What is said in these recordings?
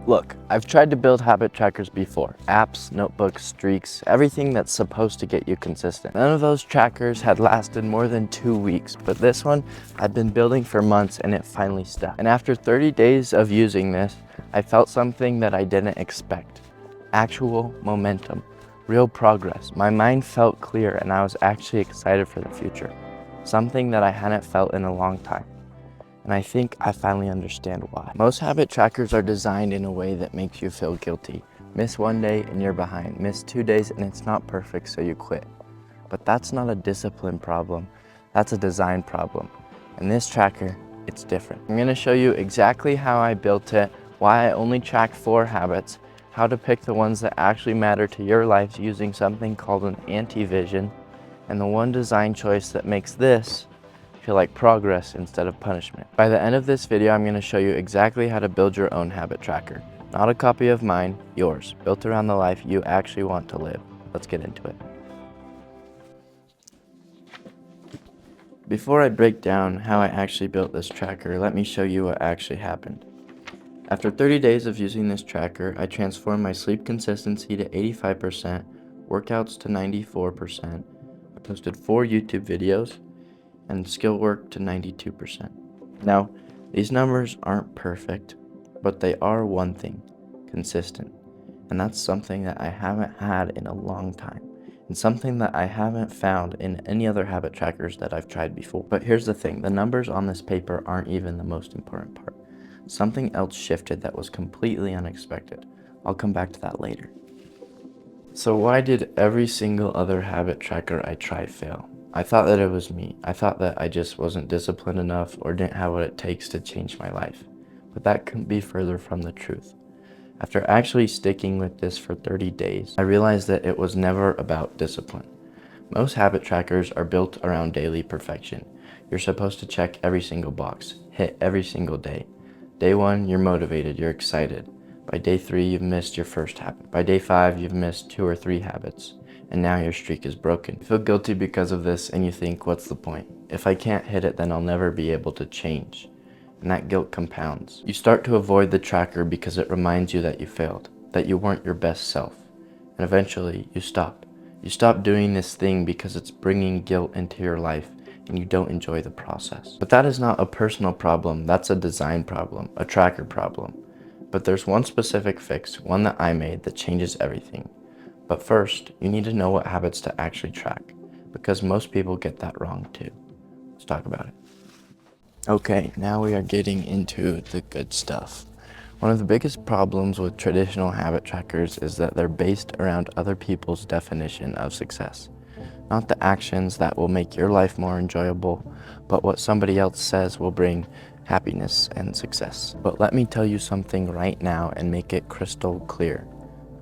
Look, I've tried to build habit trackers before. Apps, notebooks, streaks, everything that's supposed to get you consistent. None of those trackers had lasted more than 2 weeks, but this one I've been building for months and it finally stuck. And after 30 days of using this, I felt something that I didn't expect. Actual momentum, real progress. My mind felt clear and I was actually excited for the future. Something that I hadn't felt in a long time. And I think I finally understand why. Most habit trackers are designed in a way that makes you feel guilty. Miss 1 day and you're behind. Miss 2 days and it's not perfect, so you quit. But that's not a discipline problem. That's a design problem. And this tracker, it's different. I'm gonna show you exactly how I built it, why I only track 4 habits, how to pick the ones that actually matter to your life using something called an anti-vision, and the one design choice that makes this feel like progress instead of punishment. By the end of this video, I'm going to show you exactly how to build your own habit tracker. Not a copy of mine, yours, built around the life you actually want to live. Let's get into it. Before I break down how I actually built this tracker, let me show you what actually happened. After 30 days of using this tracker, I transformed my sleep consistency to 85%, workouts to 94%, I posted 4 YouTube videos, and skill work to 92%. Now, these numbers aren't perfect, but they are one thing, consistent. And that's something that I haven't had in a long time, and something that I haven't found in any other habit trackers that I've tried before. But here's the thing, the numbers on this paper aren't even the most important part. Something else shifted that was completely unexpected. I'll come back to that later. So why did every single other habit tracker I tried fail? I thought that it was me. I thought that I just wasn't disciplined enough or didn't have what it takes to change my life. But that couldn't be further from the truth. After actually sticking with this for 30 days, I realized that it was never about discipline. Most habit trackers are built around daily perfection. You're supposed to check every single box, hit every single day. Day 1, you're motivated, you're excited. By day 3, you've missed your first habit. By day 5, you've missed 2 or 3 habits. And now your streak is broken. You feel guilty because of this and you think, what's the point? If I can't hit it, then I'll never be able to change. And that guilt compounds. You start to avoid the tracker because it reminds you that you failed, that you weren't your best self. And eventually you stop. You stop doing this thing because it's bringing guilt into your life and you don't enjoy the process. But that is not a personal problem, that's a design problem, a tracker problem. But there's one specific fix, one that I made that changes everything. But first, you need to know what habits to actually track, because most people get that wrong too. Let's talk about it. Okay, now we are getting into the good stuff. One of the biggest problems with traditional habit trackers is that they're based around other people's definition of success. Not the actions that will make your life more enjoyable, but what somebody else says will bring happiness and success. But let me tell you something right now and make it crystal clear.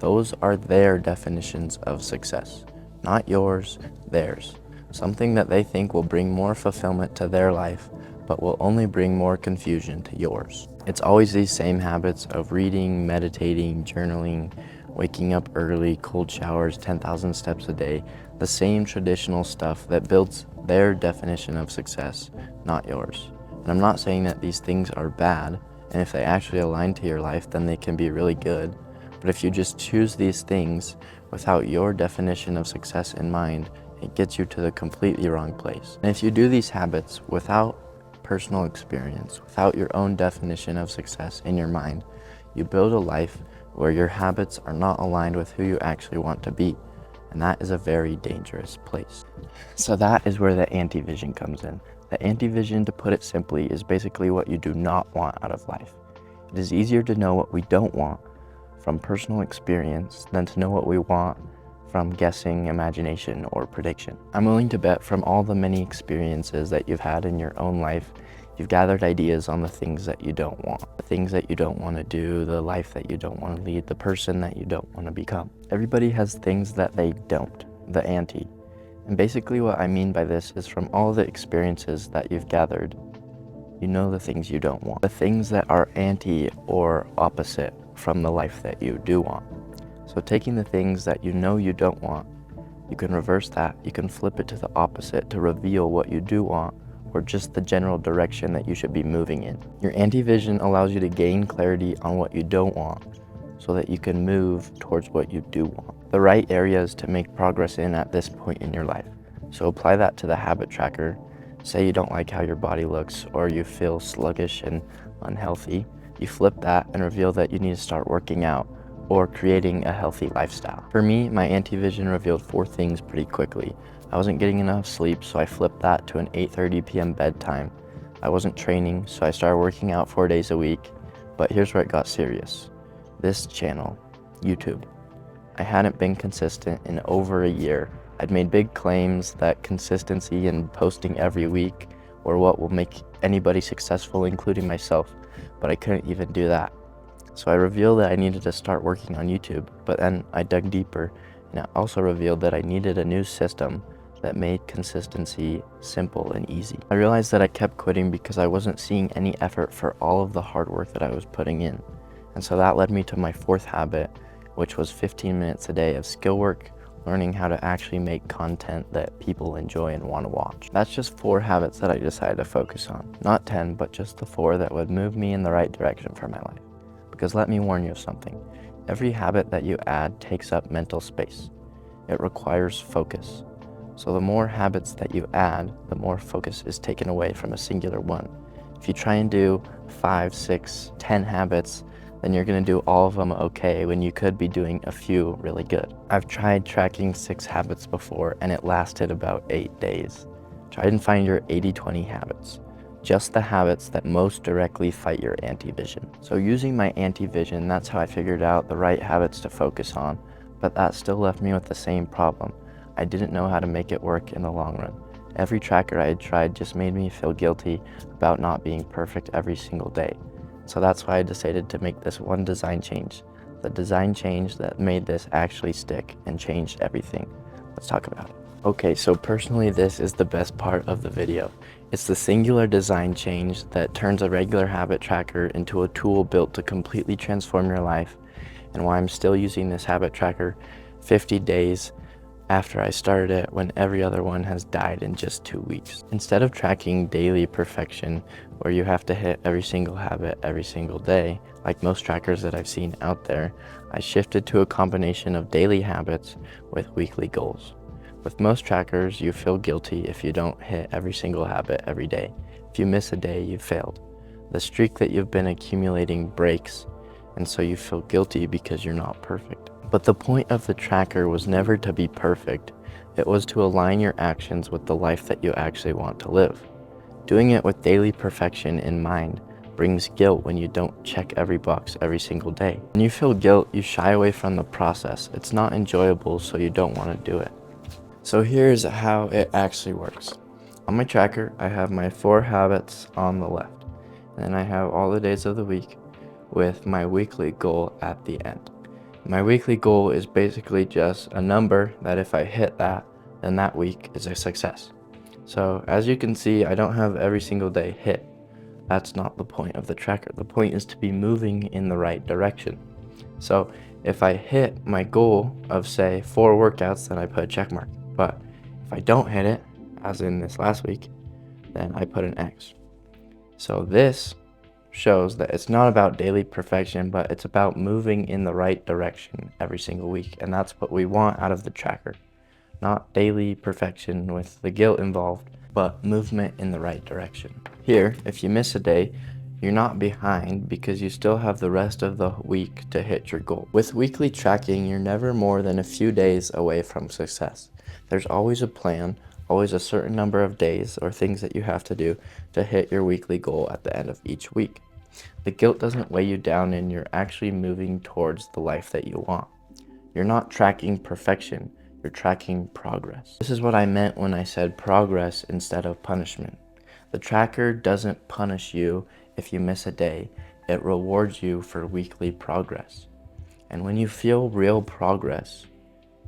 Those are their definitions of success, not yours, theirs. Something that they think will bring more fulfillment to their life, but will only bring more confusion to yours. It's always these same habits of reading, meditating, journaling, waking up early, cold showers, 10,000 steps a day, the same traditional stuff that builds their definition of success, not yours. And I'm not saying that these things are bad, and if they actually align to your life, then they can be really good. But if you just choose these things without your definition of success in mind, it gets you to the completely wrong place. And if you do these habits without personal experience, without your own definition of success in your mind, you build a life where your habits are not aligned with who you actually want to be. And that is a very dangerous place. So that is where the anti-vision comes in. The anti-vision, to put it simply, is basically what you do not want out of life. It is easier to know what we don't want from personal experience than to know what we want from guessing, imagination, or prediction. I'm willing to bet from all the many experiences that you've had in your own life, you've gathered ideas on the things that you don't want, the things that you don't want to do, the life that you don't want to lead, the person that you don't want to become. Everybody has things that they don't, the anti. And basically what I mean by this is from all the experiences that you've gathered, you know the things you don't want, the things that are anti or opposite from the life that you do want. So taking the things that you know you don't want, you can reverse that, you can flip it to the opposite to reveal what you do want, or just the general direction that you should be moving in. Your anti-vision allows you to gain clarity on what you don't want so that you can move towards what you do want. The right areas to make progress in at this point in your life. So apply that to the habit tracker. Say you don't like how your body looks or you feel sluggish and unhealthy. You flip that and reveal that you need to start working out or creating a healthy lifestyle. For me, my anti-vision revealed 4 things pretty quickly. I wasn't getting enough sleep, so I flipped that to an 8:30 p.m. bedtime. I wasn't training, so I started working out 4 days a week. But here's where it got serious. This channel, YouTube. I hadn't been consistent in over a year. I'd made big claims that consistency and posting every week were what will make anybody successful, including myself, but I couldn't even do that. So I revealed that I needed to start working on YouTube, but then I dug deeper and it also revealed that I needed a new system that made consistency simple and easy. I realized that I kept quitting because I wasn't seeing any effort for all of the hard work that I was putting in. And so that led me to my 4th habit, which was 15 minutes a day of skill work, learning how to actually make content that people enjoy and want to watch. That's just 4 habits that I decided to focus on. Not 10, but just the 4 that would move me in the right direction for my life. Because let me warn you of something. Every habit that you add takes up mental space. It requires focus. So the more habits that you add, the more focus is taken away from a singular one. If you try and do 5, 6, 10 habits, then you're gonna do all of them okay when you could be doing a few really good. I've tried tracking 6 habits before and it lasted about 8 days. Try and find your 80-20 habits. Just the habits that most directly fight your anti-vision. So using my anti-vision, that's how I figured out the right habits to focus on, but that still left me with the same problem. I didn't know how to make it work in the long run. Every tracker I had tried just made me feel guilty about not being perfect every single day. So that's why I decided to make this one design change. The design change that made this actually stick and changed everything. Let's talk about it. Okay, so personally this is the best part of the video. It's the singular design change that turns a regular habit tracker into a tool built to completely transform your life, and why I'm still using this habit tracker 50 days after I started it when every other one has died in just 2 weeks. Instead of tracking daily perfection, where you have to hit every single habit every single day, like most trackers that I've seen out there, I shifted to a combination of daily habits with weekly goals. With most trackers, you feel guilty if you don't hit every single habit every day. If you miss a day, you've failed. The streak that you've been accumulating breaks, and so you feel guilty because you're not perfect. But the point of the tracker was never to be perfect. It was to align your actions with the life that you actually want to live. Doing it with daily perfection in mind brings guilt when you don't check every box every single day. When you feel guilt, you shy away from the process. It's not enjoyable, so you don't want to do it. So here's how it actually works. On my tracker, I have my 4 habits on the left. And then I have all the days of the week with my weekly goal at the end. My weekly goal is basically just a number that if I hit that, then that week is a success. So as you can see, I don't have every single day hit. That's not the point of the tracker. The point is to be moving in the right direction. So if I hit my goal of say 4 workouts, then I put a check mark. But if I don't hit it, as in this last week, then I put an X. So this shows that it's not about daily perfection, but it's about moving in the right direction every single week. And that's what we want out of the tracker. Not daily perfection with the guilt involved, but movement in the right direction. Here, if you miss a day, you're not behind because you still have the rest of the week to hit your goal. With weekly tracking, you're never more than a few days away from success. There's always a plan, always a certain number of days or things that you have to do to hit your weekly goal at the end of each week. The guilt doesn't weigh you down and you're actually moving towards the life that you want. You're not tracking perfection, you're tracking progress. This is what I meant when I said progress instead of punishment. The tracker doesn't punish you if you miss a day, it rewards you for weekly progress. And when you feel real progress,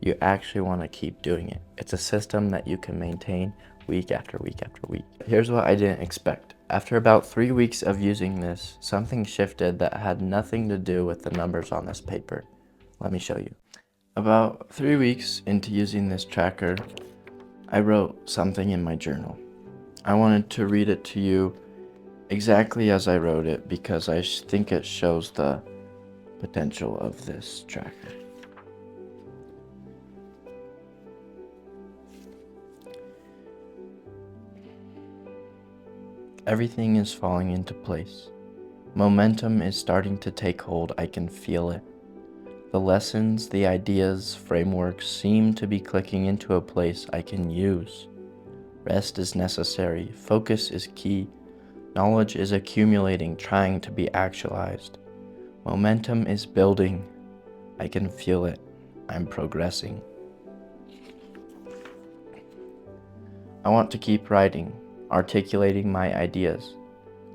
you actually want to keep doing it. It's a system that you can maintain week after week after week. Here's what I didn't expect. After about 3 weeks of using this, something shifted that had nothing to do with the numbers on this paper. Let me show you. About 3 weeks into using this tracker, I wrote something in my journal. I wanted to read it to you exactly as I wrote it because I think it shows the potential of this tracker. Everything is falling into place. Momentum is starting to take hold. I can feel it. The lessons, the ideas, frameworks seem to be clicking into a place I can use. Rest is necessary. Focus is key. Knowledge is accumulating, trying to be actualized. Momentum is building. I can feel it. I'm progressing. I want to keep writing, articulating my ideas.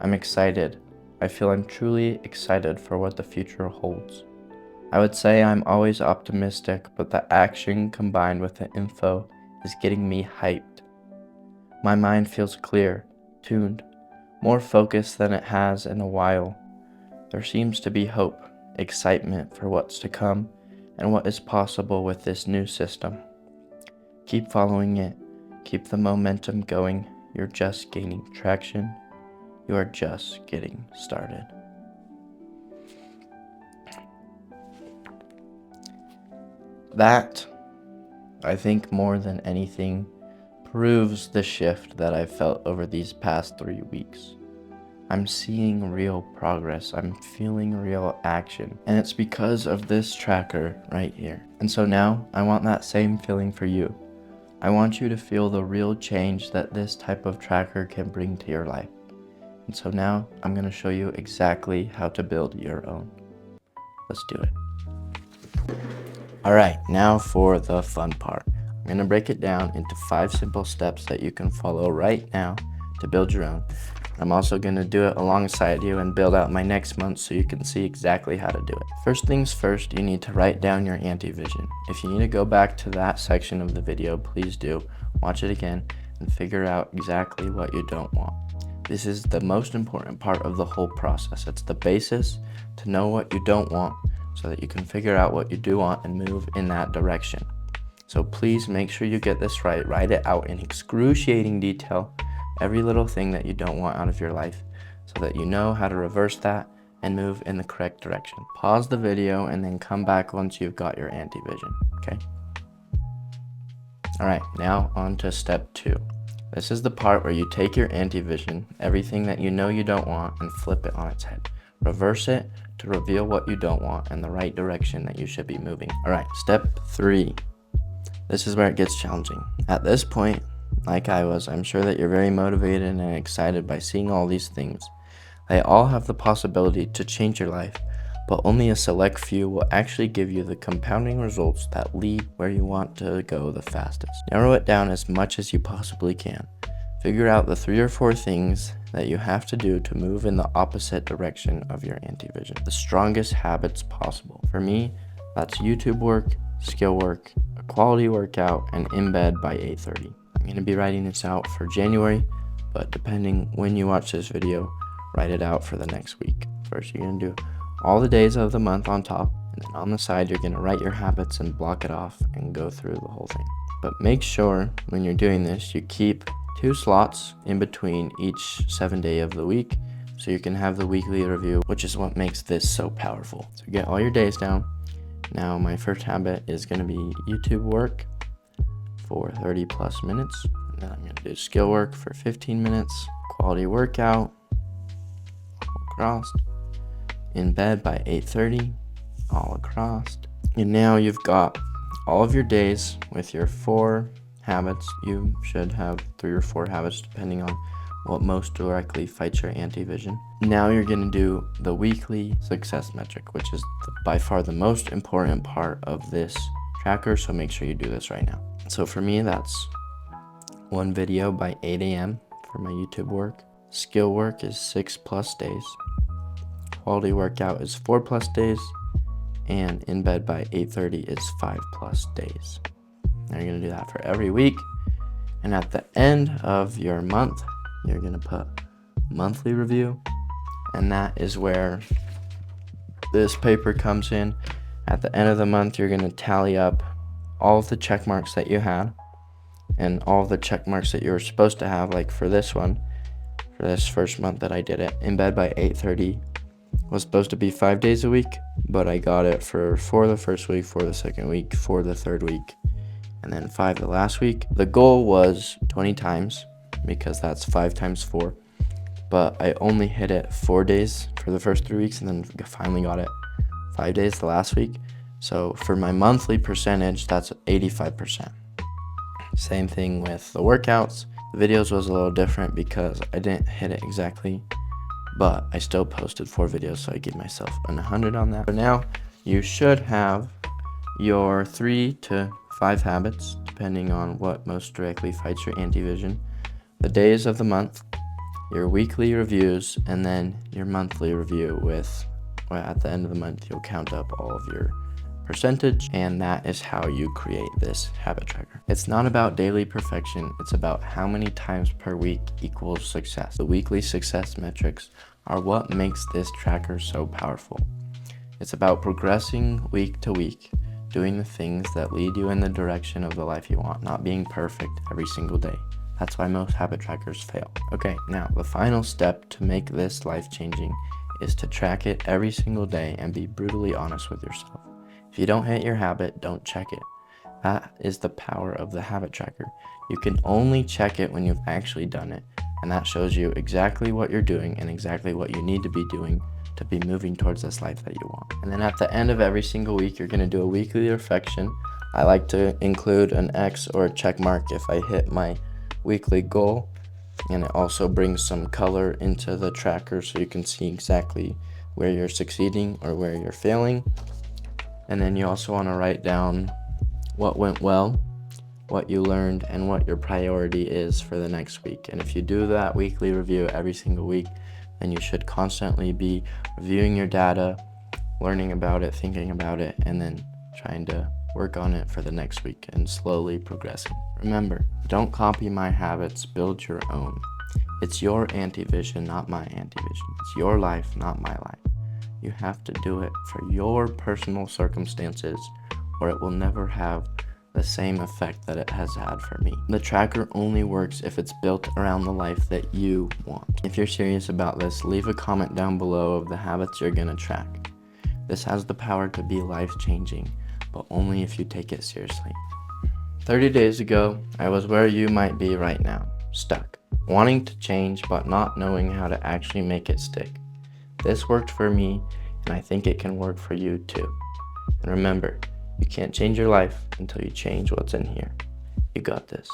I'm excited. I feel I'm truly excited for what the future holds. I would say I'm always optimistic, but the action combined with the info is getting me hyped. My mind feels clear, tuned, more focused than it has in a while. There seems to be hope, excitement for what's to come and what is possible with this new system. Keep following it. Keep the momentum going. You're just gaining traction. You are just getting started. That, I think more than anything, proves the shift that I've felt over these past 3 weeks. I'm seeing real progress. I'm feeling real action. And it's because of this tracker right here. And so now I want that same feeling for you. I want you to feel the real change that this type of tracker can bring to your life. And so now I'm going to show you exactly how to build your own. Let's do it. All right, now for the fun part. I'm going to break it down into 5 simple steps that you can follow right now to build your own. I'm also going to do it alongside you and build out my next month so you can see exactly how to do it. First things first, you need to write down your anti-vision. If you need to go back to that section of the video, please do. Watch it again and figure out exactly what you don't want. This is the most important part of the whole process. It's the basis to know what you don't want so that you can figure out what you do want and move in that direction. So please make sure you get this right. Write it out in excruciating detail. Every little thing that you don't want out of your life so that you know how to reverse that and move in the correct direction. Pause the video and then come back once you've got your anti-vision, okay? All right, now on to step 2. This is the part where you take your anti-vision, everything that you know you don't want, and flip it on its head. Reverse it to reveal what you don't want and the right direction that you should be moving. All right, step 3. This is where it gets challenging. At this point, like I was, I'm sure that you're very motivated and excited by seeing all these things. They all have the possibility to change your life, but only a select few will actually give you the compounding results that lead where you want to go the fastest. Narrow it down as much as you possibly can. Figure out the 3 or 4 things that you have to do to move in the opposite direction of your anti-vision. The strongest habits possible. For me, that's YouTube work, skill work, a quality workout, and in bed by 8:30. I'm going to be writing this out for January, but depending when you watch this video, write it out for the next week. First, you're going to do all the days of the month on top, and then on the side, you're going to write your habits and block it off and go through the whole thing. But make sure when you're doing this, you keep 2 slots in between each 7-day of the week so you can have the weekly review, which is what makes this so powerful. So get all your days down. Now, my first habit is going to be YouTube work for 30 plus minutes. And then I'm going to do skill work for 15 minutes, quality workout, all across, in bed by 8:30, all across. And now you've got all of your days with your 4 habits. You should have 3 or 4 habits depending on what most directly fights your anti-vision. Now you're going to do the weekly success metric, which is by far the most important part of this tracker, so make sure you do this right now. So for me, that's 1 video by 8 a.m. for my YouTube work. Skill work is 6+ days. Quality workout is 4+ days. And in bed by 8:30 is 5+ days. Now you're going to do that for every week. And at the end of your month, you're going to put monthly review. And that is where this paper comes in. At the end of the month, you're going to tally up all of the check marks that you had. and all the check marks that you were supposed to have, like for this one, for this first month that I did it, in bed by 8:30 was supposed to be 5 days a week, but I got it for 4 the first week, 4 the second week, 4 the third week, and then 5 the last week. The goal was 20 times because that's 5 times 4, but I only hit it 4 days for the first 3 weeks and then finally got it 5 days the last week. So for my monthly percentage, that's 85%. Same thing with the workouts. The videos was a little different because I didn't hit it exactly, but I still posted 4 videos, so I gave myself an 100 on that. For now, you should have your 3 to 5 habits, depending on what most directly fights your anti-vision, the days of the month, your weekly reviews, and then your monthly review with, well, at the end of the month, you'll count up all of your percentage, and that is how you create this habit tracker. It's not about daily perfection, it's about how many times per week equals success. The weekly success metrics are what makes this tracker so powerful. It's about progressing week to week, doing the things that lead you in the direction of the life you want, not being perfect every single day. That's why most habit trackers fail. Okay, now the final step to make this life-changing is to track it every single day and be brutally honest with yourself. If you don't hit your habit, don't check it. That is the power of the habit tracker. You can only check it when you've actually done it, and that shows you exactly what you're doing and exactly what you need to be doing to be moving towards this life that you want. And then at the end of every single week, you're gonna do a weekly reflection. I like to include an X or a check mark if I hit my weekly goal, and it also brings some color into the tracker so you can see exactly where you're succeeding or where you're failing. And then you also want to write down what went well, what you learned, and what your priority is for the next week. And if you do that weekly review every single week, then you should constantly be reviewing your data, learning about it, thinking about it, and then trying to work on it for the next week and slowly progressing. Remember, don't copy my habits, build your own. It's your anti-vision, not my anti-vision. It's your life, not my life. You have to do it for your personal circumstances, or it will never have the same effect that it has had for me. The tracker only works if it's built around the life that you want. If you're serious about this, leave a comment down below of the habits you're gonna track. This has the power to be life-changing, but only if you take it seriously. 30 days ago, I was where you might be right now, stuck, wanting to change but not knowing how to actually make it stick. This worked for me, and I think it can work for you too. And remember, you can't change your life until you change what's in here. You got this.